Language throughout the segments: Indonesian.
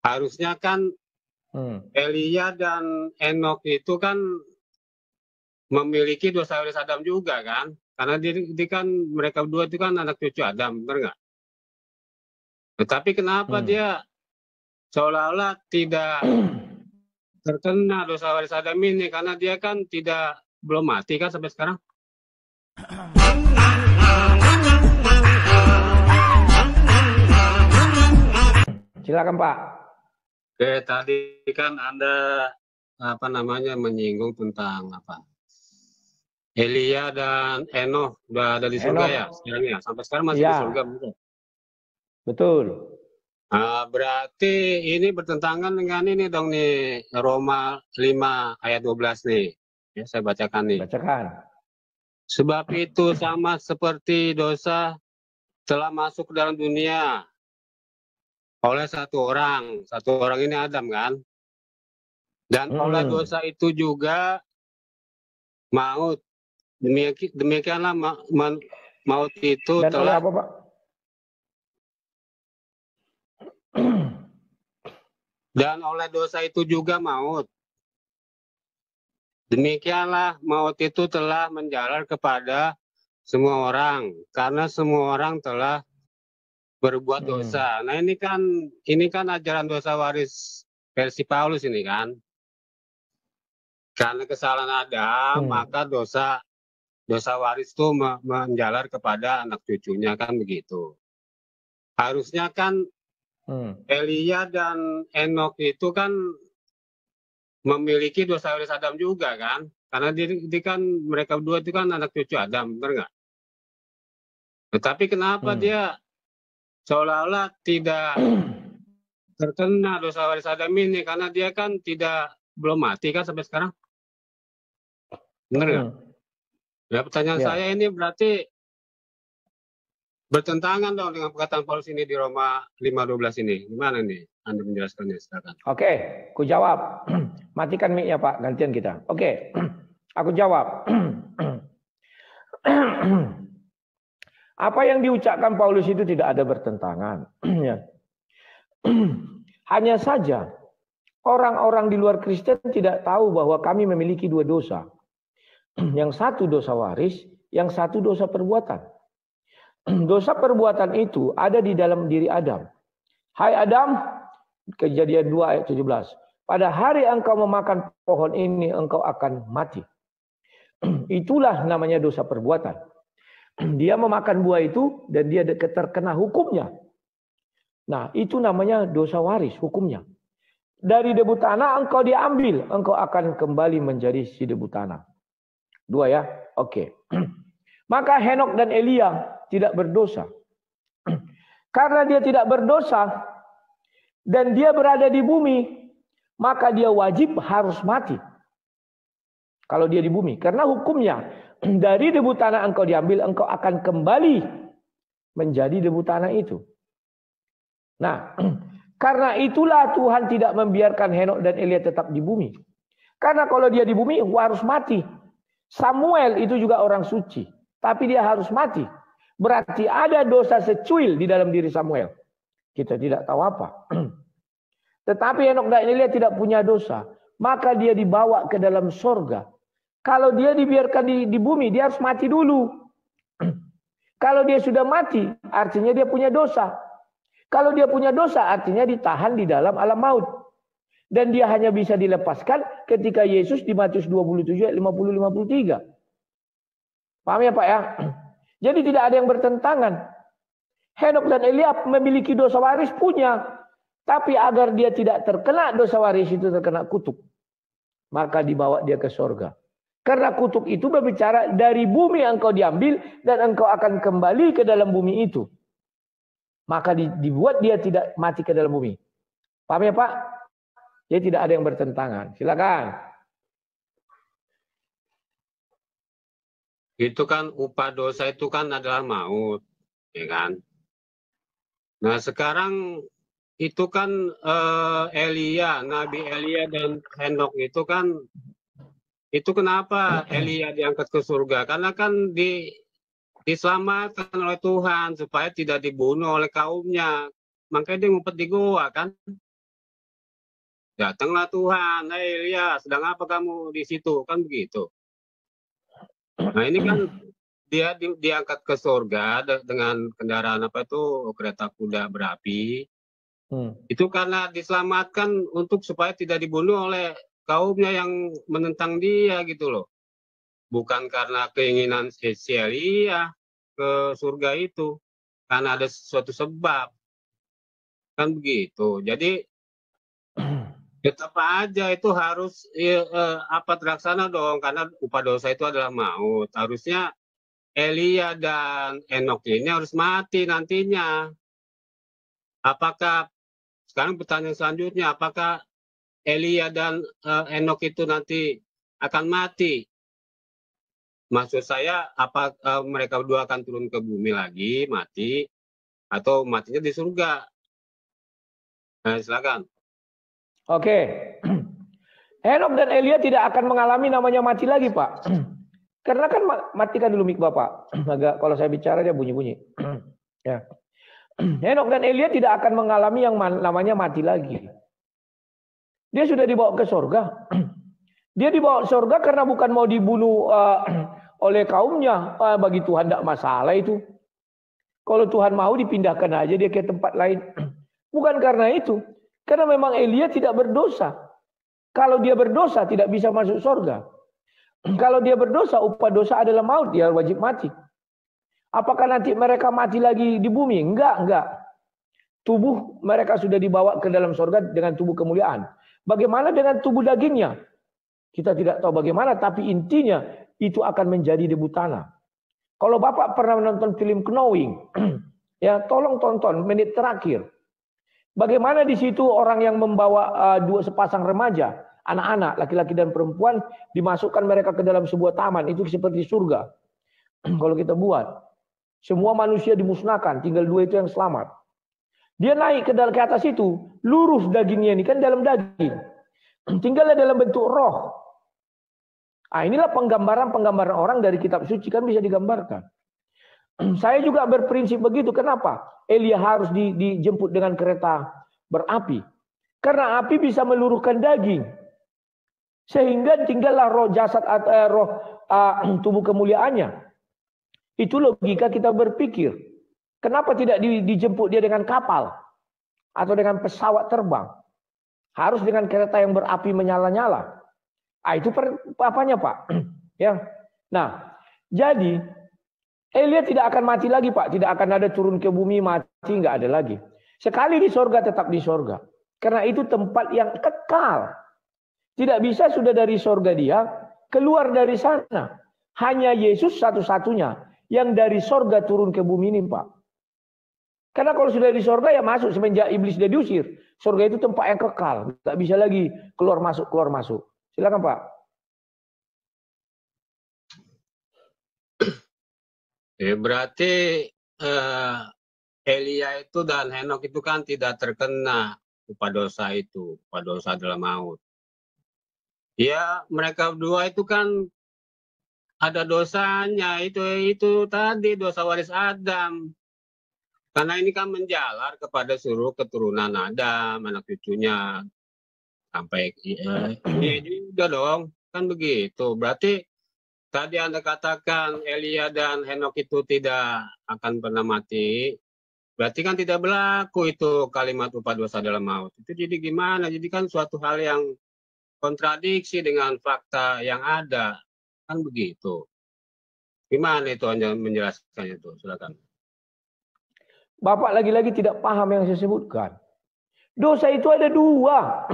Harusnya kan Elia dan Enok itu kan memiliki dosa waris Adam juga kan? Karena dia kan mereka berdua itu kan anak cucu Adam, benar nggak? Tetapi kenapa dia seolah-olah tidak terkena dosa waris Adam ini? Karena dia kan belum mati kan sampai sekarang? Silakan Pak. Oke, tadi kan Anda menyinggung tentang Elia dan Enoh udah ada di surga ya sekarang ya, sampai sekarang masih di surga betul? Betul. Nah, berarti ini bertentangan dengan ini dong nih, Roma 5 ayat 12 nih. Ya, saya bacakan nih. Bacakan. Sebab itu sama seperti dosa telah masuk ke dalam dunia oleh satu orang ini Adam kan? Dan oleh dosa itu juga maut. Demikianlah maut itu dan telah... oleh apa Pak? Dan oleh dosa itu juga maut. Demikianlah maut itu telah menjalar kepada semua orang, karena semua orang telah berbuat dosa. Nah ini kan ajaran dosa waris versi Paulus ini kan. Karena kesalahan Adam, maka dosa waris itu menjalar kepada anak cucunya kan begitu. Harusnya kan Elia dan Enok itu kan memiliki dosa waris Adam juga kan, karena dia kan mereka berdua itu kan anak cucu Adam, benar nggak? Tetapi kenapa dia seolah-olah tidak terkena dosa waris Adam ini? Karena dia kan belum mati kan sampai sekarang, benar nggak? Ya pertanyaan saya ini berarti bertentangan dong dengan perkataan Paulus ini di Roma 5:12 ini. Gimana nih Anda menjelaskannya? Silakan. Oke, aku jawab. Matikan mic-nya Pak, gantian kita. Oke, aku jawab. Apa yang diucapkan Paulus itu tidak ada bertentangan. Hanya saja orang-orang di luar Kristen tidak tahu bahwa kami memiliki dua dosa. Yang satu dosa waris, yang satu dosa perbuatan. Dosa perbuatan itu ada di dalam diri Adam. Hai Adam, Kejadian 2 ayat 17. Pada hari engkau memakan pohon ini, engkau akan mati. Itulah namanya dosa perbuatan. Dia memakan buah itu dan dia terkena hukumnya. Nah, itu namanya dosa waris, hukumnya. Dari debu tanah engkau diambil, engkau akan kembali menjadi si debu tanah. Dua ya, oke. Maka Henok dan Elia tidak berdosa. Karena dia tidak berdosa dan dia berada di bumi, maka dia wajib harus mati. Kalau dia di bumi, karena hukumnya dari debu tanah engkau diambil, engkau akan kembali menjadi debu tanah itu. Nah, karena itulah Tuhan tidak membiarkan Henok dan Elia tetap di bumi. Karena kalau dia di bumi harus mati. Samuel itu juga orang suci, tapi dia harus mati. Berarti ada dosa secuil di dalam diri Samuel. Kita tidak tahu apa. Tetapi Henok dan Elia tidak punya dosa. Maka dia dibawa ke dalam sorga. Kalau dia dibiarkan di bumi, dia harus mati dulu. Kalau dia sudah mati, artinya dia punya dosa. Kalau dia punya dosa, artinya ditahan di dalam alam maut. Dan dia hanya bisa dilepaskan ketika Yesus di Matius 27 ayat 50-53. Paham ya Pak ya? Jadi tidak ada yang bertentangan. Henok dan Elia memiliki dosa waris, punya. Tapi agar dia tidak terkena dosa waris itu, terkena kutuk, maka dibawa dia ke sorga. Karena kutuk itu berbicara dari bumi engkau diambil dan engkau akan kembali ke dalam bumi itu. Maka dibuat dia tidak mati ke dalam bumi. Paham ya Pak? Jadi tidak ada yang bertentangan. Silakan. Itu kan upah dosa itu kan adalah maut, ya kan? Nah sekarang itu kan Nabi Elia dan Henok itu kan, itu kenapa Elia diangkat ke surga? Karena kan diselamatkan oleh Tuhan supaya tidak dibunuh oleh kaumnya. Makanya dia ngumpet di goa kan? Datanglah Tuhan, "Hei Elia, sedang apa kamu di situ?" Kan begitu. Nah ini kan dia diangkat ke surga dengan kendaraan apa itu, kereta kuda berapi. Itu karena diselamatkan untuk supaya tidak dibunuh oleh kaumnya yang menentang dia gitu loh. Bukan karena keinginan si Elia ke surga itu, karena ada suatu sebab, kan begitu. Jadi tetap aja itu harus apa, terlaksana dong, karena upah dosa itu adalah maut. Harusnya Elia dan Enok ini harus mati nantinya. Apakah sekarang pertanyaan selanjutnya, apakah Elia dan Enok itu nanti akan mati? Maksud saya, apa mereka berdua akan turun ke bumi lagi, mati, atau matinya di surga? Silakan. Oke. Henok dan Elia tidak akan mengalami namanya mati lagi, Pak. Karena kan matikan dulu mik Bapak. Agak kalau saya bicara dia bunyi-bunyi. Ya. Henok dan Elia tidak akan mengalami yang namanya mati lagi. Dia sudah dibawa ke surga. Dia dibawa ke surga karena bukan mau dibunuh oleh kaumnya. Bagi Tuhan tidak masalah itu. Kalau Tuhan mau dipindahkan aja dia ke tempat lain. Bukan karena itu. Karena memang Elia tidak berdosa. Kalau dia berdosa tidak bisa masuk surga. Kalau dia berdosa, upah dosa adalah maut, dia wajib mati. Apakah nanti mereka mati lagi di bumi? Enggak. Tubuh mereka sudah dibawa ke dalam surga dengan tubuh kemuliaan. Bagaimana dengan tubuh dagingnya? Kita tidak tahu bagaimana, tapi intinya itu akan menjadi debu tanah. Kalau Bapak pernah menonton film Knowing, ya tolong tonton menit terakhir. Bagaimana di situ orang yang membawa dua sepasang remaja, anak-anak, laki-laki dan perempuan, dimasukkan mereka ke dalam sebuah taman, itu seperti surga. Kalau kita buat, semua manusia dimusnahkan, tinggal dua itu yang selamat. Dia naik ke atas itu, lurus dagingnya ini kan dalam daging, tinggalnya dalam bentuk roh. Inilah penggambaran orang dari kitab suci kan bisa digambarkan. Saya juga berprinsip begitu. Kenapa? Elia harus dijemput dengan kereta berapi. Karena api bisa meluruhkan daging. Sehingga tinggallah roh jasad atau tubuh kemuliaannya. Itu logika kita berpikir. Kenapa tidak dijemput dia dengan kapal? Atau dengan pesawat terbang? Harus dengan kereta yang berapi menyala-nyala. Itu apanya Pak? Ya. Nah, jadi Elia tidak akan mati lagi Pak. Tidak akan ada turun ke bumi mati, nggak ada lagi. Sekali di sorga tetap di sorga. Karena itu tempat yang kekal. Tidak bisa sudah dari sorga dia keluar dari sana. Hanya Yesus satu-satunya yang dari sorga turun ke bumi ini Pak. Karena kalau sudah di sorga ya masuk semenjak iblis dia diusir. Sorga itu tempat yang kekal. Nggak bisa lagi keluar masuk. Silakan Pak. Berarti Elia itu dan Henok itu kan tidak terkena upah dosa itu. Upah dosa adalah maut. Ya, mereka berdua itu kan ada dosanya. Itu tadi dosa waris Adam. Karena ini kan menjalar kepada seluruh keturunan Adam, anak cucunya. Sampai ini juga dong. Kan begitu. Berarti tadi Anda katakan Elia dan Henok itu tidak akan pernah mati. Berarti kan tidak berlaku itu kalimat upah dosa dalam maut. Itu jadi gimana? Jadi kan suatu hal yang kontradiksi dengan fakta yang ada. Kan begitu. Gimana itu Anda menjelaskannya itu? Silakan. Bapak lagi-lagi tidak paham yang saya sebutkan. Dosa itu ada dua.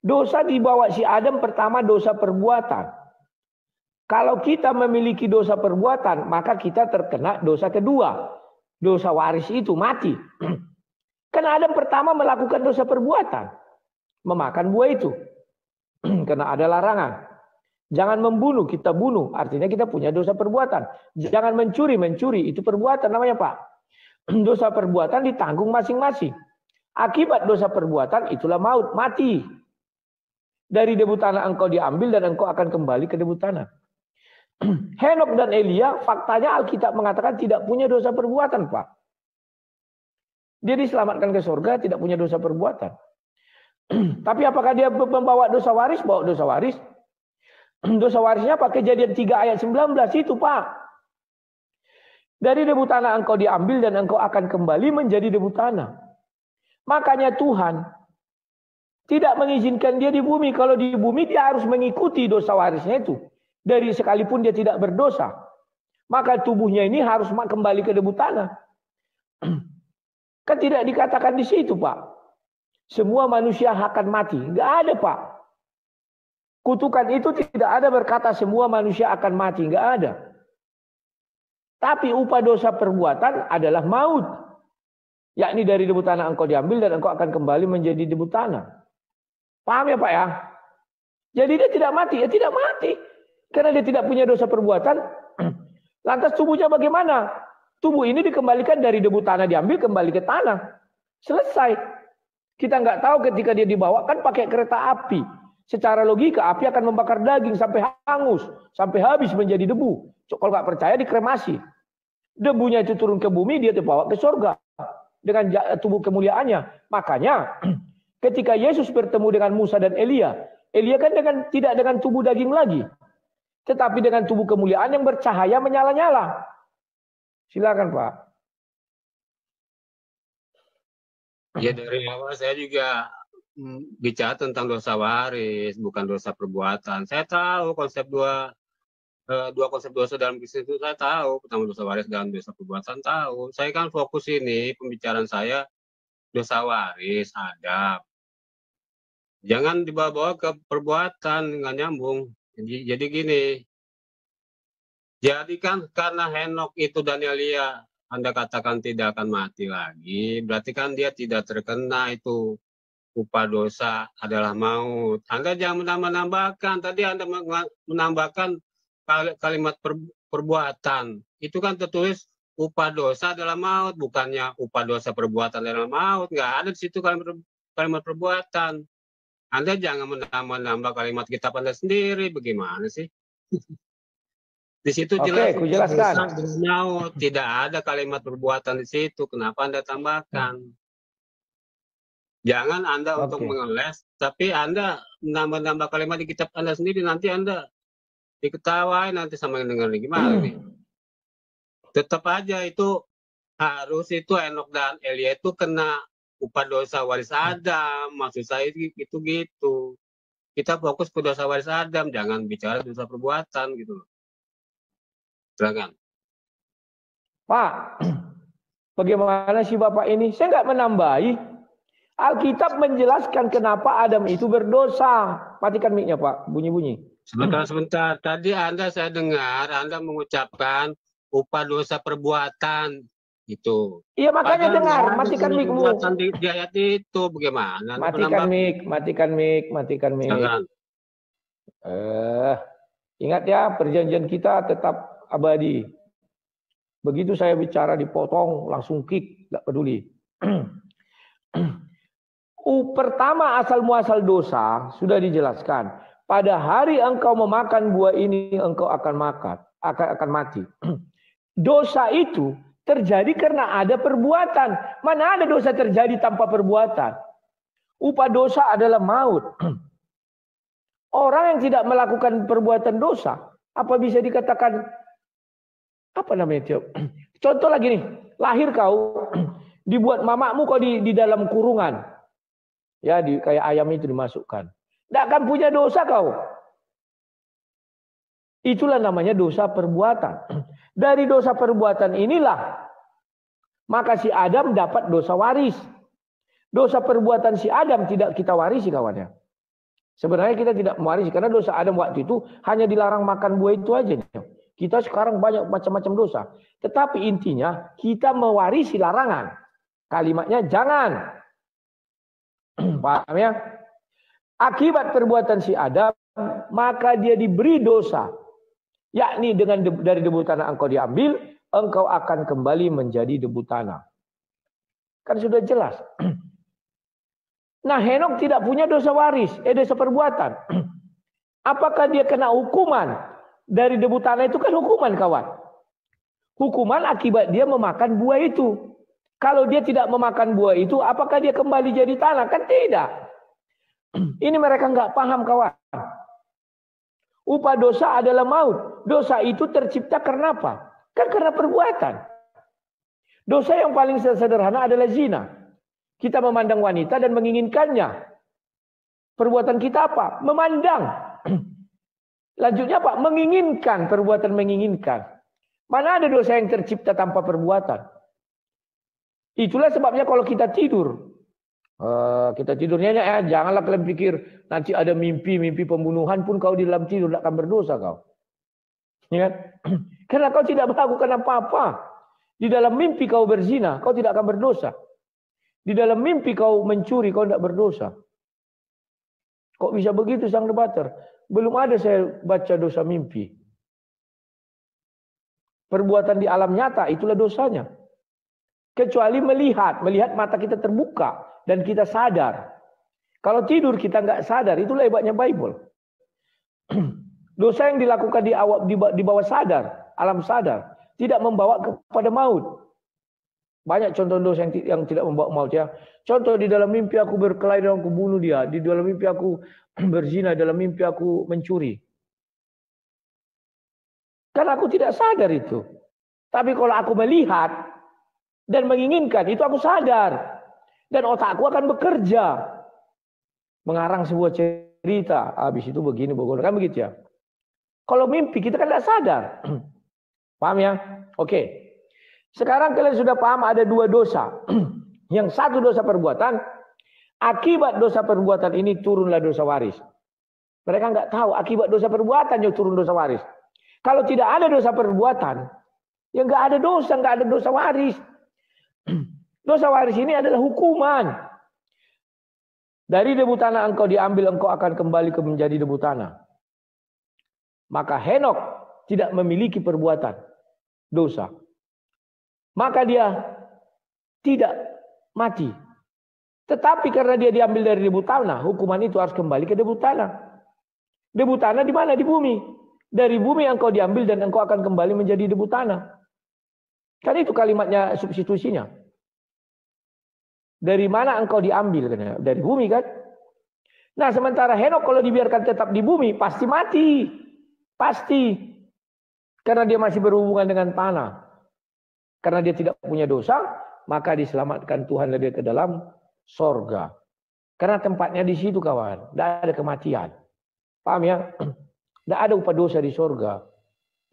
Dosa dibawa si Adam pertama dosa perbuatan. Kalau kita memiliki dosa perbuatan, maka kita terkena dosa kedua. Dosa waris itu mati. Karena Adam pertama melakukan dosa perbuatan. Memakan buah itu. Karena ada larangan. Jangan membunuh, kita bunuh. Artinya kita punya dosa perbuatan. Jangan mencuri, itu perbuatan namanya Pak. Dosa perbuatan ditanggung masing-masing. Akibat dosa perbuatan itulah maut, mati. Dari debu tanah engkau diambil dan engkau akan kembali ke debu tanah. Henok dan Elia, faktanya Alkitab mengatakan tidak punya dosa perbuatan, Pak. Dia diselamatkan ke surga, tidak punya dosa perbuatan. Tapi apakah dia membawa dosa waris? Bawa dosa waris. Dosa warisnya pakai Kejadian 3 ayat 19 itu, Pak. Dari debu tanah engkau diambil dan engkau akan kembali menjadi debu tanah. Makanya Tuhan tidak mengizinkan dia di bumi. Kalau di bumi dia harus mengikuti dosa warisnya itu. Dari sekalipun dia tidak berdosa. Maka tubuhnya ini harus kembali ke debu tanah. Kan tidak dikatakan di situ, Pak. Semua manusia akan mati. Enggak ada, Pak. Kutukan itu tidak ada berkata semua manusia akan mati. Enggak ada. Tapi upah dosa perbuatan adalah maut. Yakni dari debu tanah engkau diambil dan engkau akan kembali menjadi debu tanah. Paham ya, Pak ya? Jadi dia tidak mati. Ya tidak mati. Karena dia tidak punya dosa perbuatan. Lantas tubuhnya bagaimana? Tubuh ini dikembalikan dari debu tanah diambil kembali ke tanah. Selesai. Kita nggak tahu ketika dia dibawa kan pakai kereta api. Secara logika api akan membakar daging sampai hangus, sampai habis menjadi debu. Kalau nggak percaya dikremasi. Debunya itu turun ke bumi, dia dibawa ke surga dengan tubuh kemuliaannya. Makanya ketika Yesus bertemu dengan Musa dan Elia kan tidak dengan tubuh daging lagi, tetapi dengan tubuh kemuliaan yang bercahaya menyala-nyala. Silakan, Pak. Ya dari awal saya juga bicara tentang dosa waris, bukan dosa perbuatan. Saya tahu konsep dua konsep dosa dalam Kristen itu saya tahu. Pertama dosa waris dan dosa perbuatan tahu. Saya kan fokus ini pembicaraan saya dosa waris, adab. Jangan dibawa-bawa ke perbuatan, nggak nyambung. Jadi gini. Jadi kan karena Henok itu dan Elia Anda katakan tidak akan mati lagi, berarti kan dia tidak terkena itu upah dosa adalah maut. Anda jangan menambah-nambahkan. Tadi Anda menambahkan kalimat perbuatan. Itu kan tertulis upah dosa adalah maut, bukannya upah dosa perbuatan adalah maut. Nggak ada di situ kalimat perbuatan. Anda jangan menambah-nambah kalimat kitab Anda sendiri. Bagaimana sih? Di situ jelas kujelaskan. Maut, tidak ada kalimat perbuatan di situ. Kenapa Anda tambahkan? Jangan Anda untuk mengeles, tapi Anda menambah-nambah kalimat di kitab Anda sendiri, nanti Anda diketawain nanti sama yang dengar gimana nih. Tetap aja itu harus itu Henok dan Elia itu kena upah dosa waris Adam. Maksud saya itu gitu. Kita fokus ke dosa waris Adam, jangan bicara dosa perbuatan gitu loh. Silakan. Pak, bagaimana sih Bapak ini? Saya nggak menambahi. Alkitab menjelaskan kenapa Adam itu berdosa. Matikan mic-nya, Pak. Bunyi-bunyi. Sebentar. Tadi saya dengar Anda mengucapkan upah dosa perbuatan itu. Iya, makanya dengar. Matikan mic-mu. Di ayat itu bagaimana? Matikan mic. Ingat ya, perjanjian kita tetap abadi. Begitu saya bicara dipotong, langsung kick, nggak peduli. Pertama asal muasal dosa sudah dijelaskan. Pada hari engkau memakan buah ini, engkau akan mati. Dosa itu terjadi karena ada perbuatan. Mana ada dosa terjadi tanpa perbuatan? Upah dosa adalah maut. Orang yang tidak melakukan perbuatan dosa, apa bisa dikatakan apa namanya? Contoh lagi nih, lahir kau dibuat mamamu kau di dalam kurungan. Ya, kayak ayam itu dimasukkan. Tidak akan punya dosa kau. Itulah namanya dosa perbuatan. Dari dosa perbuatan inilah maka si Adam dapat dosa waris. Dosa perbuatan si Adam tidak kita warisi kawannya. Sebenarnya kita tidak mewarisi karena dosa Adam waktu itu hanya dilarang makan buah itu aja. Kita sekarang banyak macam-macam dosa. Tetapi intinya kita mewarisi larangan. Kalimatnya jangan. Paham ya? Akibat perbuatan si Adam, maka dia diberi dosa. Yakni dari debu tanah engkau diambil, engkau akan kembali menjadi debu tanah. Kan sudah jelas. Nah, Henok tidak punya dosa waris, dosa perbuatan. Apakah dia kena hukuman? Dari debu tanah itu kan hukuman, kawan. Hukuman akibat dia memakan buah itu. Kalau dia tidak memakan buah itu, apakah dia kembali jadi tanah? Kan tidak. Ini mereka nggak paham, kawan. Upah dosa adalah maut. Dosa itu tercipta karena apa? Kan karena perbuatan. Dosa yang paling sederhana adalah zina. Kita memandang wanita dan menginginkannya. Perbuatan kita apa? Memandang. Lanjutnya apa? Menginginkan. Perbuatan menginginkan. Mana ada dosa yang tercipta tanpa perbuatan? Itulah sebabnya kalau kita tidur. Kita tidurnya janganlah kalian pikir nanti ada mimpi pembunuhan pun kau di dalam tidur tidak akan berdosa kau. Ya? Karena kau tidak melakukan apa-apa. Di dalam mimpi kau berzina, kau tidak akan berdosa. Di dalam mimpi kau mencuri, kau tidak berdosa. Kok bisa begitu sang debater? Belum ada saya baca dosa mimpi. Perbuatan di alam nyata itulah dosanya. Kecuali melihat mata kita terbuka dan kita sadar. Kalau tidur kita nggak sadar, itulah hebatnya Bible. Dosa yang dilakukan di bawah sadar, alam sadar, tidak membawa kepada maut. Banyak contoh dosa yang tidak membawa maut ya. Contoh di dalam mimpi aku berkelahi dan aku bunuh dia, di dalam mimpi aku berzina, dalam mimpi aku mencuri. Karena aku tidak sadar itu. Tapi kalau aku melihat dan menginginkan, itu aku sadar. Dan otakku akan bekerja. Mengarang sebuah cerita. Habis itu begini, kan begitu ya. Kalau mimpi kita kan tidak sadar. Paham ya? Oke. Sekarang kalian sudah paham ada dua dosa. Yang satu dosa perbuatan. Akibat dosa perbuatan ini turunlah dosa waris. Mereka nggak tahu akibat dosa perbuatan yang turun dosa waris. Kalau tidak ada dosa perbuatan, ya nggak ada dosa waris. Dosa waris ini adalah hukuman. Dari debu tanah engkau diambil, engkau akan kembali menjadi debu tanah. Maka Henok tidak memiliki perbuatan dosa. Maka dia tidak mati. Tetapi karena dia diambil dari debu tanah, hukuman itu harus kembali ke debu tanah. Debu tanah di mana? Di bumi. Dari bumi engkau diambil dan engkau akan kembali menjadi debu tanah. Kan itu kalimatnya substitusinya. Dari mana engkau diambil? Dari bumi kan? Nah sementara Henok kalau dibiarkan tetap di bumi pasti mati. Pasti. Karena dia masih berhubungan dengan tanah. Karena dia tidak punya dosa, maka diselamatkan Tuhan dia ke dalam sorga. Karena tempatnya di situ kawan. Tidak ada kematian. Paham ya? Tidak ada upah dosa di sorga.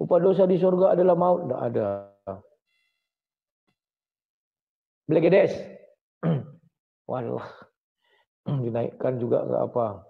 Upah dosa di sorga adalah maut. Tidak ada. Blegedes. Waduh. Dinaikkan juga nggak apa.